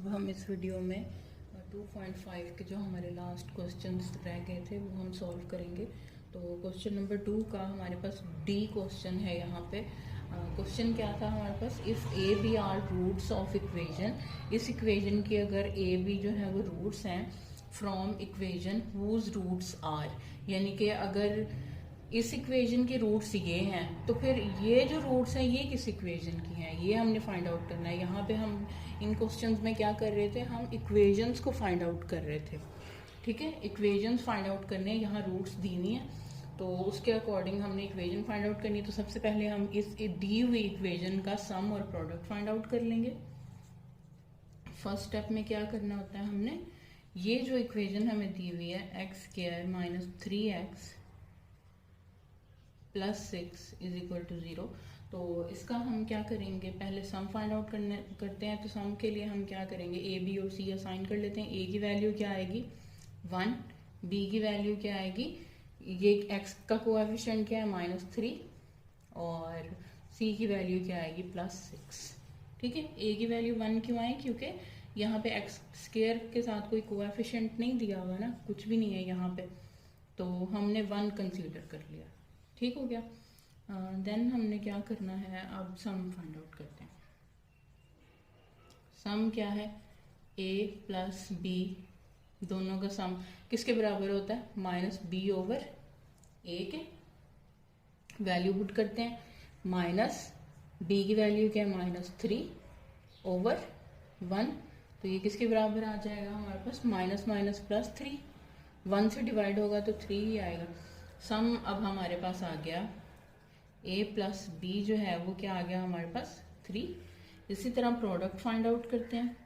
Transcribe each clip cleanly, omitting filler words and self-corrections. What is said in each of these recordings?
अब हम इस वीडियो में 2.5 के जो हमारे लास्ट क्वेश्चंस रह गए थे वो हम सॉल्व करेंगे। तो क्वेश्चन नंबर 2 का हमारे पास डी क्वेश्चन है। यहाँ पे क्वेश्चन क्या था हमारे पास, if A B are roots of equation, इस इक्वेजन की अगर ए बी जो है वो रूट्स हैं from equation whose roots are, यानी कि अगर इस इक्वेजन के रूट्स ये हैं तो फिर ये जो रूट्स हैं ये किस इक्वेजन की हैं, ये हमने फाइंड आउट करना है। यहाँ पे हम इन क्वेश्चंस में क्या कर रहे थे, हम इक्वेजन्स को फाइंड आउट कर रहे थे। ठीक है, इक्वेजन्स फाइंड आउट करने, यहाँ रूट्स दी हुई हैं तो उसके अकॉर्डिंग हमने इक्वेजन फाइंड आउट करनी है। तो सबसे पहले हम इस दी हुई इक्वेजन का सम और प्रोडक्ट फाइंड आउट कर लेंगे। फर्स्ट स्टेप में क्या करना होता है, हमने ये जो इक्वेजन हमें दी हुई है x square minus 3x plus 6 is equal to 0, तो इसका हम क्या करेंगे, पहले सम फाइंड आउट करते हैं। तो सम के लिए हम क्या करेंगे, ए बी और सी असाइन कर लेते हैं। ए की वैल्यू क्या आएगी 1, बी की वैल्यू क्या आएगी, ये एक्स का कोएफिशिएंट क्या है -3 और सी की वैल्यू क्या आएगी +6। ठीक है, ए की वैल्यू 1 क्यों आए, क्योंकि यहाँ पे एक्स स्क्वायर के साथ कोई कोएफिशिएंट नहीं दिया हुआ ना, कुछ भी नहीं है यहाँ पे, तो हमने 1 कंसीडर कर लिया। ठीक हो गया। देन हमने क्या करना है, अब सम फाइंड आउट करते हैं। सम क्या है, a प्लस बी दोनों का सम किसके बराबर होता है, -b/a के, वैल्यू पुट करते हैं, माइनस b की वैल्यू क्या है -3/1, तो ये किसके बराबर आ जाएगा हमारे पास -−+3, 1 से डिवाइड होगा तो 3 ही आएगा। सम अब हमारे पास आ गया a प्लस बी जो है वो क्या आ गया हमारे पास 3। इसी तरह प्रोडक्ट फाइंड आउट करते हैं।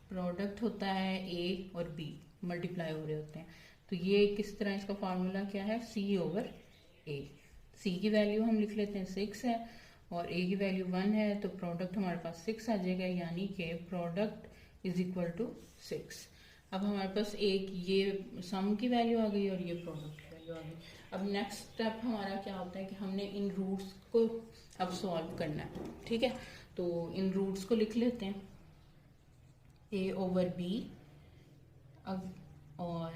प्रोडक्ट होता है a और b मल्टीप्लाई हो रहे होते हैं, तो ये किस तरह, इसका फार्मूला क्या है c/a। c की वैल्यू हम लिख लेते हैं 6 है और a की वैल्यू 1 है, तो प्रोडक्ट हमारे पास 6 आ जाएगा, यानी कि प्रोडक्ट इज इक्वल टू 6। अब हमारे पास एक ये सम की वैल्यू आ गई और ये प्रोडक्ट की वैल्यू आ गई। अब नेक्स्ट स्टेप हमारा क्या होता है कि हमने इन रूट्स को अब सॉल्व करना है। ठीक है, तो इन रूट्स को लिख लेते हैं, a/b और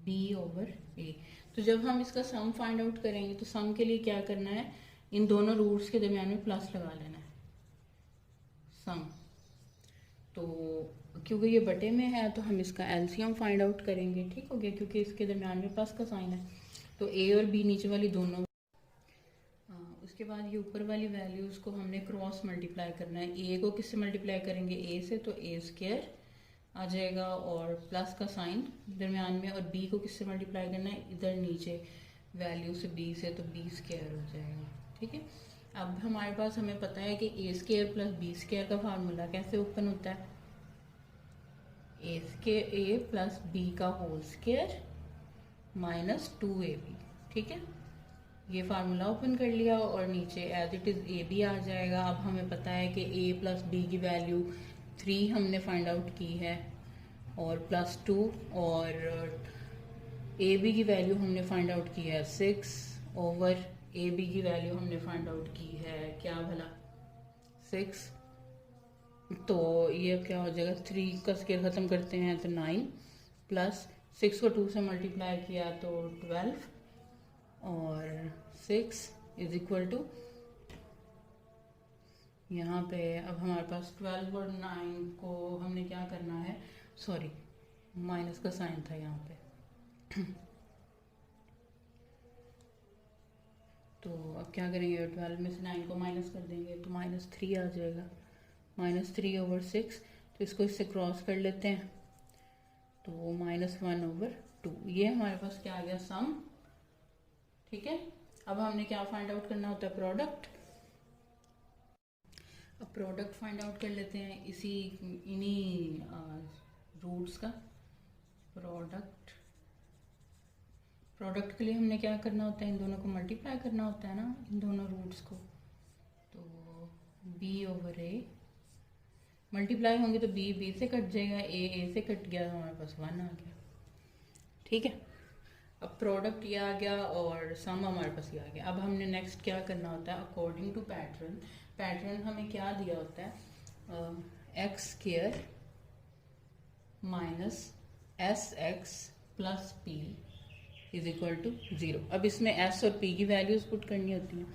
b/a। तो जब हम इसका सम फाइंड आउट करेंगे तो सम के लिए क्या करना है, इन दोनों रूट्स के दरमियान में प्लस लगा लेना है सम। तो क्योंकि ये बटे में है तो हम इसका एलसीएम फाइंड आउट करेंगे। ठीक हो गया, क्योंकि इसके दरमियान में प्लस का साइन है, तो ए और बी नीचे वाली दोनों। उसके बाद ये ऊपर वाली वैल्यूज को हमने क्रॉस मल्टीप्लाई करना है। ए को किससे मल्टीप्लाई करेंगे, ए से, तो a² आ जाएगा और प्लस का साइन दरमियान में, और बी को किससे मल्टीप्लाई करना है, इधर नीचे वैल्यू से b से, तो b² हो जाएगा। ठीक है, अब हमारे पास हमें पता है कि a² प्लस b² का फार्मूला कैसे ओपन होता है, a प्लस b का होल स्क्वायर -2ab। ठीक है, ये फार्मूला ओपन कर लिया और नीचे as it is A B आ जाएगा। अब हमें पता है कि a प्लस बी की वैल्यू 3 हमने फाइंड आउट की है और +2, और ए बी की वैल्यू हमने फाइंड आउट की है 6/a/b की वैल्यू हमने फाइंड आउट की है क्या भला 6। तो ये क्या हो जाएगा, 3 का स्क्वायर खत्म करते हैं तो 9 प्लस 6 को 2 से मल्टीप्लाई किया तो 12 और 6 इज इक्वल टू, यहाँ पे अब हमारे पास 12 और 9 को हमने क्या करना है, सॉरी माइनस का साइन था यहाँ पे तो अब क्या करेंगे, 12 में से 9 को माइनस कर देंगे तो -3 आ जाएगा, -3/6। तो इसको इससे क्रॉस कर लेते हैं तो -1/2, ये हमारे पास क्या आ गया सम। ठीक है, अब हमने क्या फाइंड आउट करना होता है, प्रोडक्ट। अब प्रोडक्ट फाइंड आउट कर लेते हैं इन्हीं रूट्स का। प्रोडक्ट के लिए हमने क्या करना होता है, इन दोनों को मल्टीप्लाई करना होता है ना, इन दोनों रूट्स को। तो b/a मल्टीप्लाई होंगे तो b से कट जाएगा, a से कट गया, हमारे पास 1 आ गया। ठीक है, अब प्रोडक्ट ये आ गया और सम हमारे पास ये आ गया। अब हमने नेक्स्ट क्या करना होता है, अकॉर्डिंग टू पैटर्न हमें क्या दिया होता है x square minus S x plus P is equal to 0। अब इसमें एस और पी की वैल्यूज पुट करनी होती हैं,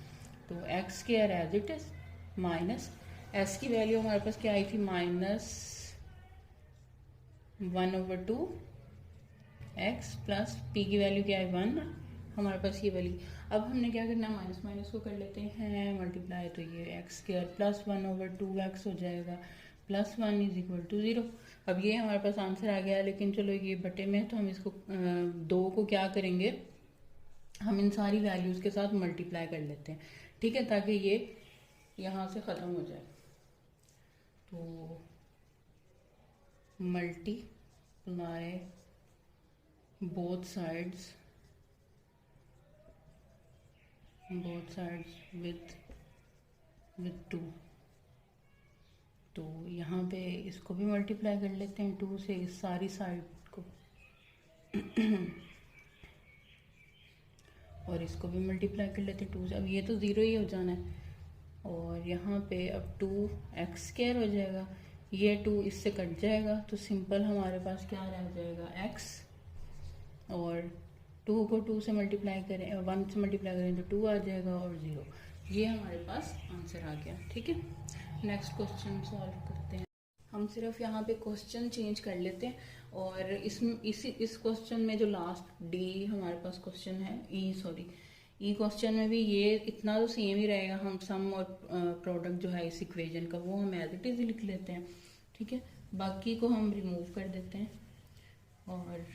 तो x square as it is minus s की वैल्यू हमारे पास क्या आई थी, -1/2 एक्स प्लस पी की वैल्यू क्या है 1, हमारे पास ये वाली। अब हमने क्या करना है, माइनस माइनस को कर लेते हैं मल्टीप्लाई, तो ये एक्स स्क्वायर प्लस 1/2 एक्स हो जाएगा प्लस 1 इज इक्वल टू 0। अब ये हमारे पास आंसर आ गया, लेकिन चलो ये बटे में है तो हम इसको 2 को क्या करेंगे, हम इन सारी वैल्यूज के साथ मल्टीप्लाई कर लेते हैं, ठीक है, ताकि ये यहाँ से ख़त्म हो जाए। तो मल्टीप्लाई बोथ साइड्स विथ 2। तो यहाँ पे इसको भी मल्टीप्लाई कर लेते हैं 2 से, इस सारी साइड को और इसको भी मल्टीप्लाई कर लेते हैं 2 से। अब ये तो 0 ही हो जाना है, और यहाँ पे अब 2x स्क्वायर हो जाएगा, ये 2 इससे कट जाएगा, तो सिंपल हमारे पास क्या रह जाएगा x, और 2 को 2 से मल्टीप्लाई करें, 1 से मल्टीप्लाई करें तो 2 आ जाएगा और 0। ये हमारे पास आंसर आ गया, ठीक है। नेक्स्ट क्वेश्चन सॉल्व करते हैं। हम सिर्फ यहाँ पे क्वेश्चन चेंज कर लेते हैं, और इस क्वेश्चन में जो लास्ट डी हमारे पास क्वेश्चन है, ई क्वेश्चन में भी ये इतना तो सेम ही रहेगा। हम सम और प्रोडक्ट जो है इस इक्वेशन का वो हम एज इट इज लिख लेते हैं, ठीक है। बाकी को हम रिमूव कर देते हैं, और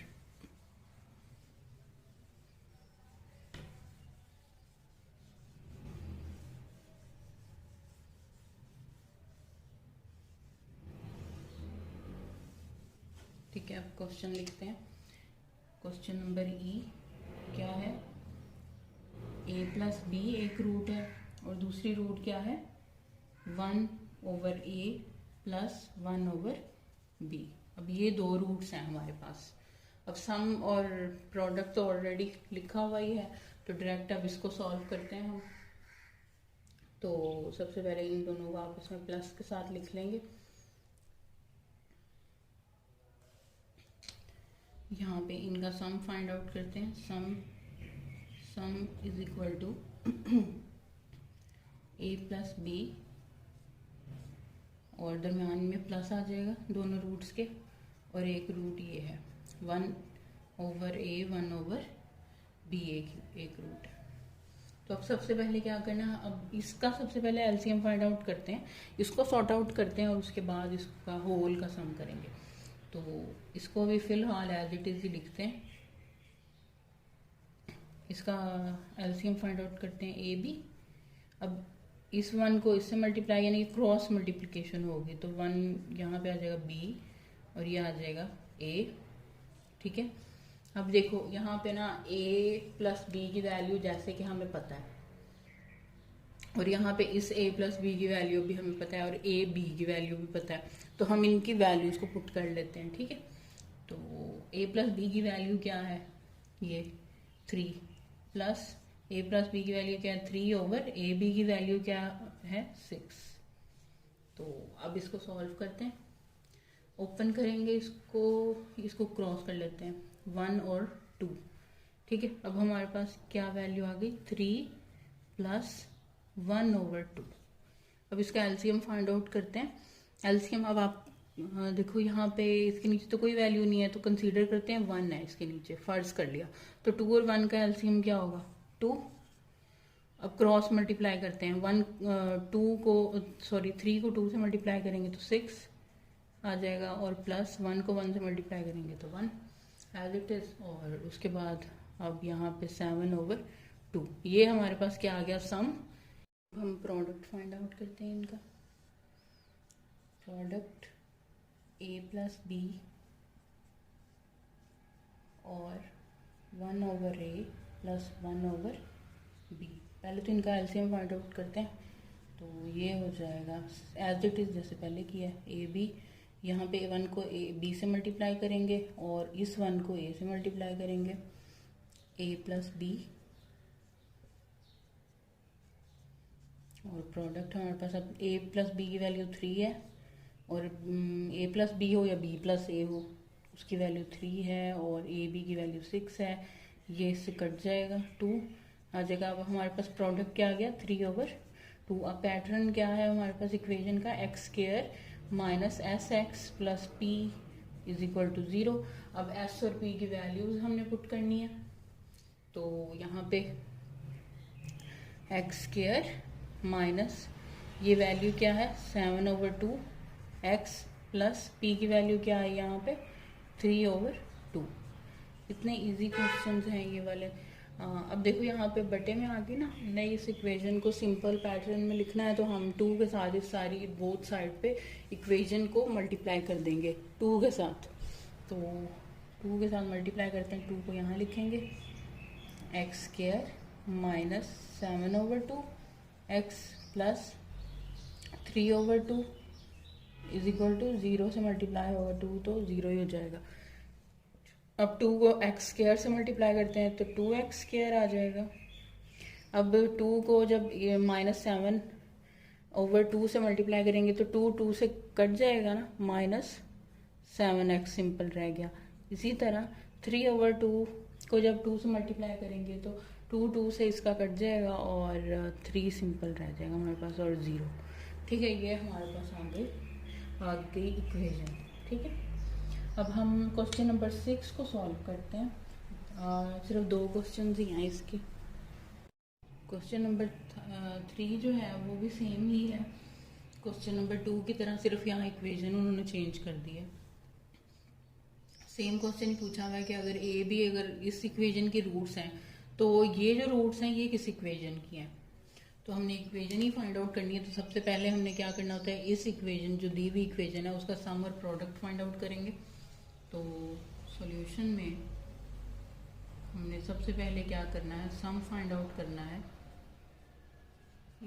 ठीक है, अब क्वेश्चन लिखते हैं। क्वेश्चन नंबर ई क्या है, a प्लस बी एक रूट है, और दूसरी रूट क्या है 1/a प्लस 1/b। अब ये 2 रूट्स हैं हमारे पास। अब सम और प्रोडक्ट तो ऑलरेडी लिखा हुआ ही है, तो डायरेक्ट अब इसको सॉल्व करते हैं हम। तो सबसे पहले इन दोनों को आपस में प्लस के साथ लिख लेंगे। यहाँ पे इनका सम फाइंड आउट करते हैं। Sum is equal to a plus b, और दरम्यान में प्लस आ जाएगा दोनों रूट्स के, और एक रूट ये है 1/a 1/b एक रूट है। तो अब सबसे पहले क्या करना है, अब इसका सबसे पहले एलसीएम फाइंड आउट करते हैं, इसको सॉर्ट आउट करते हैं, और उसके बाद इसका होल का सम करेंगे। तो इसको अभी फिलहाल एज इट इज ही लिखते हैं। इसका एलसीएम फाइंड आउट करते हैं ए बी। अब इस 1 को इससे मल्टीप्लाई यानी कि क्रॉस मल्टीप्लिकेशन होगी, तो 1 यहाँ पे आ जाएगा बी और ये आ जाएगा ए, ठीक है। अब देखो यहाँ पे ना a प्लस बी की वैल्यू जैसे कि हमें पता है, और यहाँ पे इस a प्लस बी की वैल्यू भी हमें पता है, और a b की वैल्यू भी पता है, तो हम इनकी वैल्यूज को पुट कर लेते हैं, ठीक है। तो a प्लस बी की वैल्यू क्या है, ये 3 प्लस a प्लस बी की वैल्यू क्या है 3/ab की वैल्यू क्या है 6। तो अब इसको सॉल्व करते हैं। ओपन करेंगे इसको क्रॉस कर लेते हैं 1 और 2, ठीक है। अब हमारे पास क्या वैल्यू आ गई 3 प्लस 1/2। अब इसका एलसीएम फाइंड आउट करते हैं। एलसीएम अब आप देखो यहाँ पे इसके नीचे तो कोई वैल्यू नहीं है, तो कंसीडर करते हैं 1 है इसके नीचे, फर्ज कर लिया, तो 2 और 1 का एलसीएम क्या होगा 2। अब क्रॉस मल्टीप्लाई करते हैं 3 को 2 से मल्टीप्लाई करेंगे तो 6 आ जाएगा, और प्लस 1 को 1 से मल्टीप्लाई करेंगे तो 1 एज इट इज। और उसके बाद अब यहाँ पे 7/2, ये हमारे पास क्या आ गया सम। हम प्रोडक्ट फाइंड आउट करते हैं इनका। प्रोडक्ट a प्लस बी और 1/a प्लस 1/b। पहले तो इनका एलसीएम फाइंड आउट करते हैं, तो ये हो जाएगा एज इट इज जैसे पहले किया है a b। यहाँ पे 1 को b से मल्टीप्लाई करेंगे, और इस 1 को a से मल्टीप्लाई करेंगे, a प्लस b, और प्रोडक्ट हमारे पास अब a प्लस बी की वैल्यू 3 है, और a प्लस बी हो या b प्लस ए हो, उसकी वैल्यू 3 है और ए बी की वैल्यू 6 है, ये इससे कट जाएगा, 2 आ जाएगा। अब हमारे पास प्रोडक्ट क्या आ गया, 3/2। अब पैटर्न क्या है हमारे पास इक्वेशन का, x square minus S x plus P is equal to 0। अब एस और पी की वैल्यूज हमने पुट करनी है, तो यहाँ पे एक्स स्क्वायर माइनस ये वैल्यू क्या है 7/2 एक्स प्लस पी की वैल्यू क्या है यहाँ पे 3/2। इतने इजी क्वेश्चंस हैं ये वाले। अब देखो यहाँ पे बटे में आके ना नई इस इक्वेशन को सिंपल पैटर्न में लिखना है, तो हम 2 के साथ इस सारी बोथ साइड पे इक्वेशन को मल्टीप्लाई कर देंगे 2 के साथ। तो 2 के साथ मल्टीप्लाई करते हैं, 2 को यहाँ लिखेंगे, x square minus 7/2 x plus 3/2 is equal to 0 से मल्टीप्लाई होगा 2 तो 0 ही हो जाएगा। अब 2 को एक्स स्क्वायर से मल्टीप्लाई करते हैं तो 2x स्क्वायर आ जाएगा। अब 2 को जब -7/2 से मल्टीप्लाई करेंगे तो 2 से कट जाएगा ना, -7x सिंपल रह गया। इसी तरह 3/2 को जब 2 से मल्टीप्लाई करेंगे तो 2 से इसका कट जाएगा और 3 सिंपल रह जाएगा हमारे पास और 0। ठीक है, ये हमारे पास आ गई इक्वेशन। ठीक है, अब हम क्वेश्चन नंबर 6 को सॉल्व करते हैं। सिर्फ 2 क्वेश्चन ही हैं इसके। क्वेश्चन नंबर 3 जो है वो भी सेम ही है क्वेश्चन नंबर 2 की तरह, सिर्फ यहाँ इक्वेशन उन्होंने चेंज कर दी है। सेम क्वेश्चन ही पूछा हुआ है कि अगर इस इक्वेशन के रूट्स हैं तो ये जो रूट्स हैं ये किस इक्वेशन की हैं। तो हमने इक्वेशन ही फाइंड आउट करनी है। तो सबसे पहले हमने क्या करना होता है, इस इक्वेशन जो दी हुई इक्वेशन है उसका सम और प्रोडक्ट फाइंड आउट करेंगे। तो सॉल्यूशन में हमने सबसे पहले क्या करना है, सम फाइंड आउट करना है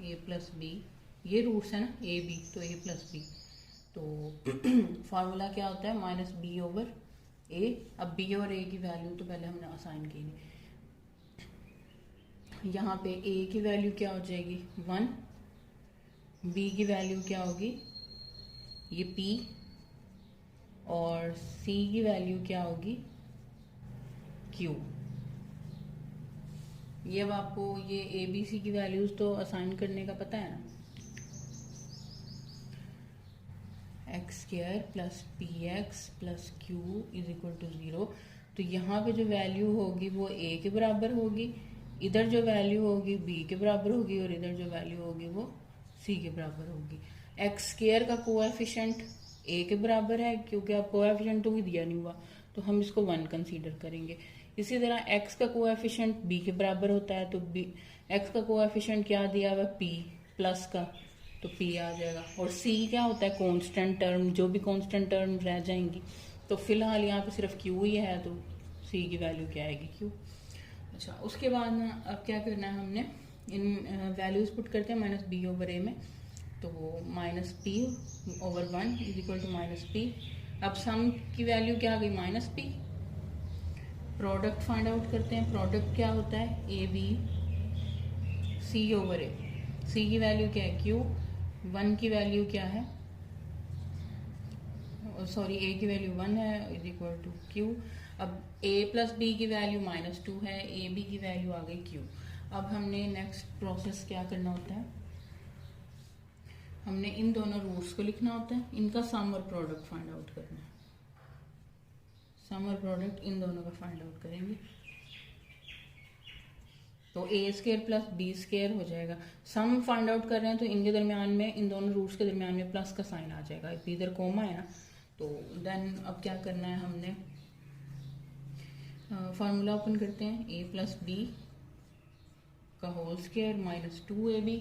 a प्लस बी, ये रूट्स है ना a b, तो a प्लस बी। तो फार्मूला क्या होता है, -b/a। अब b और a की वैल्यू तो पहले हमने असाइन की नहीं। यहाँ पे a की वैल्यू क्या हो जाएगी 1, b की वैल्यू क्या होगी ये p, और c की वैल्यू क्या होगी q। ये अब आपको ये a b c की वैल्यूज तो असाइन करने का पता है ना, x square plus p x plus q is equal to 0। तो यहाँ पे जो वैल्यू होगी वो a के बराबर होगी, इधर जो वैल्यू होगी b के बराबर होगी, और इधर जो वैल्यू होगी वो c के बराबर होगी। एक्स स्क्वायर का कोएफिशिएंट a के बराबर है, क्योंकि अब कोएफिशिएंट तो भी दिया नहीं हुआ तो हम इसको 1 कंसीडर करेंगे। इसी तरह x का कोएफिशिएंट b के बराबर होता है, तो x का कोएफिशिएंट क्या दिया हुआ p प्लस का, तो p आ जाएगा। और c क्या होता है कांस्टेंट टर्म, जो भी कांस्टेंट टर्म रह जाएंगी। तो फिलहाल यहाँ पे सिर्फ q ही है, तो c की वैल्यू क्या आएगी q। अच्छा, उसके बाद ना अब क्या करना है, हमने इन वैल्यूज पुट करते हैं -b/a में, तो -p/1 is equal to -p। अब सम की वैल्यू क्या आ गई -p। प्रोडक्ट फाइंड आउट करते हैं, प्रोडक्ट क्या होता है ab c/a। c की वैल्यू क्या है q, 1 की वैल्यू क्या है, सॉरी a की वैल्यू 1 है इज इक्वल टू q। अब a प्लस b की वैल्यू -2 है, a b की वैल्यू आ गई q। अब हमने नेक्स्ट प्रोसेस क्या करना होता है, हमने इन दोनों रूट्स को लिखना होता है, इनका सम और प्रोडक्ट फाइंड आउट करना है। सम और प्रोडक्ट इन दोनों का फाइंड आउट करेंगे, तो a square plus b square हो जाएगा। सम फाइंड आउट कर रहे हैं तो इनके दरमियान में, इन दोनों रूट्स के दरमियान में प्लस का साइन आ जाएगा, इधर कोमा है ना। तो देन अब क्या करना है, हमने फार्मूला ओपन करते हैं, a प्लस बी का होल स्क्वायर -2ab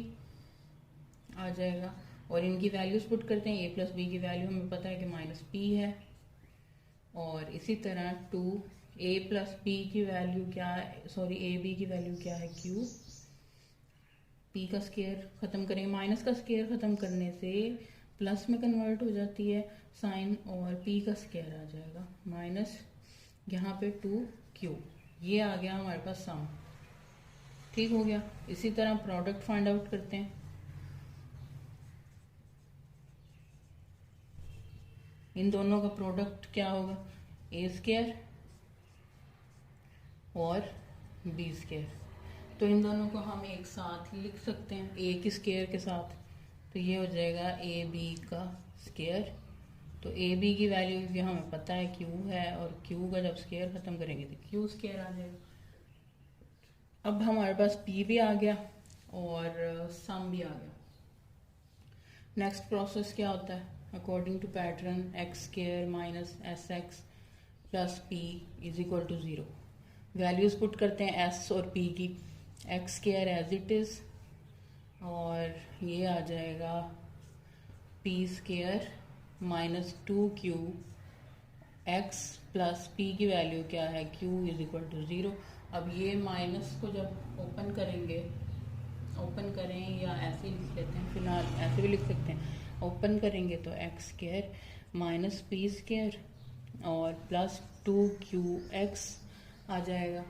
आ जाएगा, और इनकी वैल्यूज पुट करते हैं। a प्लस बी की वैल्यू हमें पता है कि -p है, और इसी तरह 2a प्लस बी की वैल्यू क्या है, सॉरी ab की वैल्यू क्या है q। p का स्क्वायर खत्म करेंगे, माइनस का स्क्वायर खत्म करने से प्लस में कन्वर्ट हो जाती है साइन, और p का स्क्वायर आ जाएगा माइनस यहाँ पे 2q। ये आ गया हमारे पास सम, ठीक हो गया। इसी तरह प्रोडक्ट फाइंड आउट करते हैं, इन दोनों का प्रोडक्ट क्या होगा, ए स्क्वायर और बी स्क्वायर। तो इन दोनों को हम एक साथ लिख सकते हैं ए की स्क्वायर के साथ, तो ये हो जाएगा ए बी का स्क्वायर। तो ए बी की वैल्यू भी हमें पता है क्यू है, और क्यू का जब स्क्वायर खत्म करेंगे तो क्यू स्क्वायर आ जाएगा। अब हमारे पास पी भी आ गया और सम भी आ गया। नेक्स्ट प्रोसेस क्या होता है, according to pattern x square minus S x plus P is equal to 0। Values put करते हैं एस और पी की, x square as it is, और ये आ जाएगा p square minus 2q x plus p की वैल्यू क्या है, q इज इक्वल टू 0। अब ये माइनस को जब ओपन करेंगे, ओपन करें या ऐसे ही लिख लेते हैं, फिलहाल ऐसे भी लिख सकते हैं, ओपन करेंगे तो x square minus P square और प्लस 2q(x) आ जाएगा।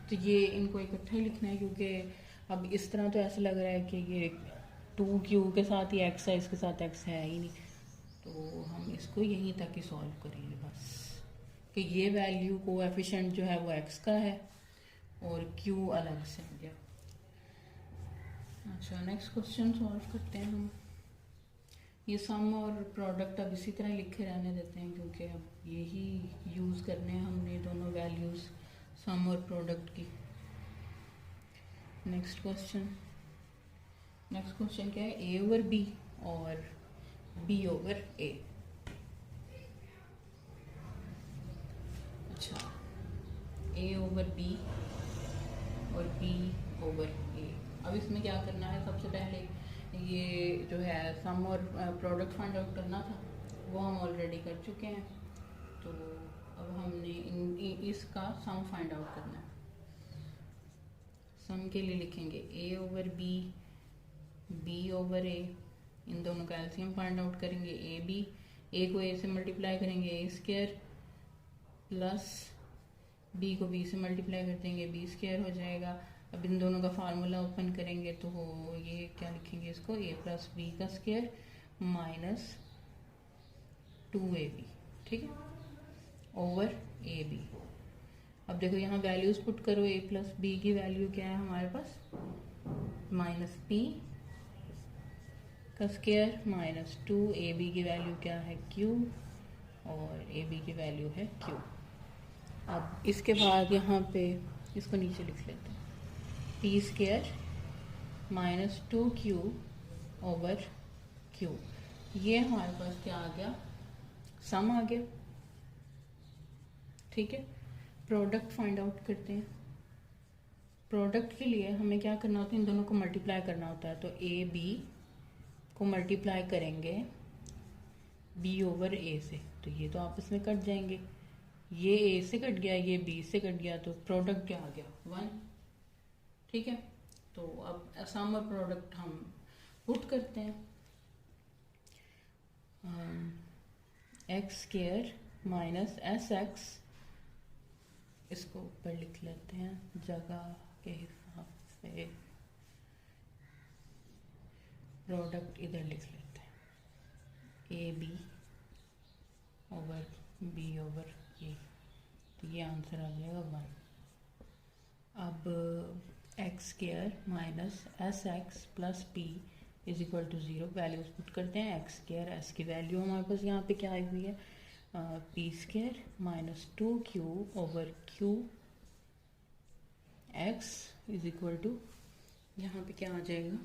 तो ये इनको इकट्ठा ही लिखना है, क्योंकि अब इस तरह तो ऐसा लग रहा है कि ये 2q के साथ ही x है, इसके साथ x है ही नहीं, तो हम इसको यहीं तक ही सॉल्व करेंगे बस, कि ये वैल्यू कोएफिशिएंट जो है वो x का है और q अलग से आ गया। अच्छा, नेक्स्ट क्वेश्चन सॉल्व करते हैं हम। ये सम और प्रोडक्ट अब इसी तरह लिखे रहने देते हैं, क्योंकि अब यही यूज़ करने हैं हमने दोनों वैल्यूज़ सम और प्रोडक्ट की। नेक्स्ट क्वेश्चन क्या है, ए ओवर बी और बी ओवर ए। अच्छा, ए ओवर बी और बी ओवर ए। अब इसमें क्या करना है, सबसे पहले ये जो है सम और प्रोडक्ट फाइंड आउट करना था, वो हम ऑलरेडी कर चुके हैं, तो अब हमने इसका सम फाइंड आउट करना है। सम के लिए लिखेंगे ए ओवर बी, बी ओवर ए, इन दोनों का एलसीएम फाइंड आउट करेंगे, ए बी, ए को ए से मल्टीप्लाई करेंगे ए स्क्वायर, प्लस बी को बी से मल्टीप्लाई कर देंगे बी स्क्वायर हो जाएगा। अब इन दोनों का फार्मूला ओपन करेंगे तो ये क्या लिखेंगे इसको, ए प्लस बी का स्क्वायर माइनस 2ab, ठीक है, ओवर ए बी। अब देखो यहाँ वैल्यूज पुट करो, ए प्लस बी की वैल्यू क्या है हमारे पास, माइनस पी का स्क्वायर माइनस 2ab की वैल्यू क्या है q, और ab की वैल्यू है q। अब इसके बाद यहाँ पे इसको नीचे लिख लेते हैं, P square minus 2q over q। ये हमारे पास क्या आ गया, सम आ गया, ठीक है। प्रोडक्ट फाइंड आउट करते हैं। प्रोडक्ट के लिए हमें क्या करना होता है, इन दोनों को मल्टीप्लाई करना होता है, तो ए बी को मल्टीप्लाई करेंगे बी ओवर ए से, तो ये तो आपस में कट जाएंगे, ये ए से कट गया, ये बी से कट गया, तो प्रोडक्ट क्या आ गया 1, ठीक है। तो अब सम और प्रोडक्ट हम पुट करते हैं, X square minus S x, इसको ऊपर लिख लेते हैं जगह के हिसाब से, प्रोडक्ट इधर लिख लेते हैं, A B over B over A, तो ये आंसर आ जाएगा 1। अब X square minus S x plus P is equal to 0, values put करते हैं, एक्स स्क्वायर, एस की वैल्यू हमारे पास यहाँ पे क्या आई हुई है, P square minus 2q over q X is equal to, यहाँ पे क्या आ जाएगा,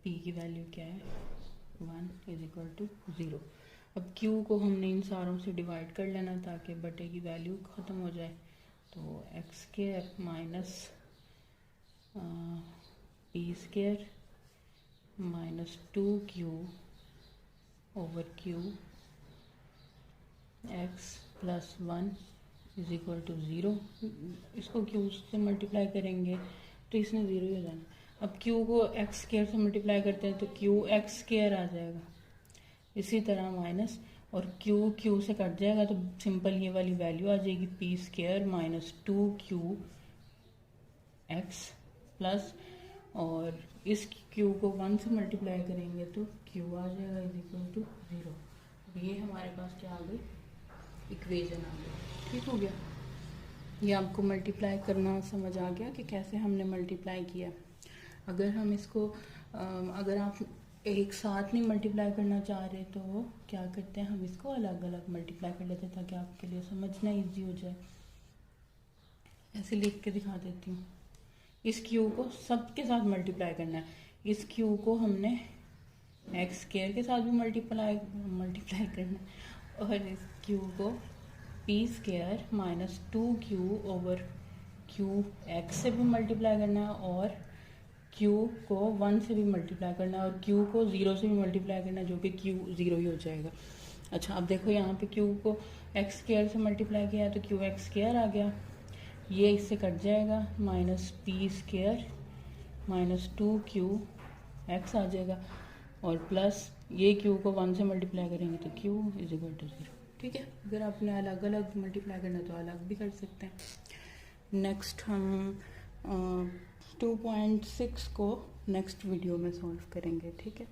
p की वैल्यू क्या है 1 इज इक्वल टू 0। अब q को हमने इन सारों से डिवाइड कर लेना ताकि बटे की वैल्यू ख़त्म हो जाए, तो x square minus P square minus 2q over q x plus 1 is equal to 0। इसको q से मल्टीप्लाई करेंगे तो इसने 0 ही हो जाना। अब q को एक्स स्क्वायर से मल्टीप्लाई करते हैं तो q एक्स स्क्वायर आ जाएगा, इसी तरह माइनस, और q से कट जाएगा तो सिंपल ये वाली वैल्यू आ जाएगी, P square minus 2q x plus, और इस q को 1 से मल्टीप्लाई करेंगे तो q आ जाएगा इज इक्वल टू 0। ये हमारे पास क्या आ गई, इक्वेशन आ गई। ठीक हो गया, ये आपको मल्टीप्लाई करना समझ आ गया कि कैसे हमने मल्टीप्लाई किया। अगर हम इसको अगर आप एक साथ नहीं मल्टीप्लाई करना चाह रहे तो क्या करते हैं, हम इसको अलग अलग मल्टीप्लाई कर लेते हैं ताकि आपके लिए समझना इजी हो जाए। ऐसे लिख के दिखा देती हूँ। इस क्यू को सबके साथ मल्टीप्लाई करना है। इस क्यू को हमने एक्स स्क्वायर के साथ भी मल्टीप्लाई करना है, और इस क्यू को P square minus 2q over Q x से भी मल्टीप्लाई करना है, और q को 1 से भी मल्टीप्लाई करना है, और q को 0 से भी मल्टीप्लाई करना है, जो कि q 0 ही हो जाएगा। अच्छा, अब देखो यहाँ पे q को एक्स स्क्वायर से मल्टीप्लाई किया है तो q एक्स स्क्वायर आ गया, ये इससे कट जाएगा, minus P square minus 2q X आ जाएगा, और प्लस ये q को 1 से मल्टीप्लाई करेंगे तो q इज इक्वल टू 0। ठीक है, अगर आपने अलग अलग मल्टीप्लाई करना तो अलग भी कर सकते हैं। नेक्स्ट हम 2.6 को नेक्स्ट वीडियो में सॉल्व करेंगे। ठीक है।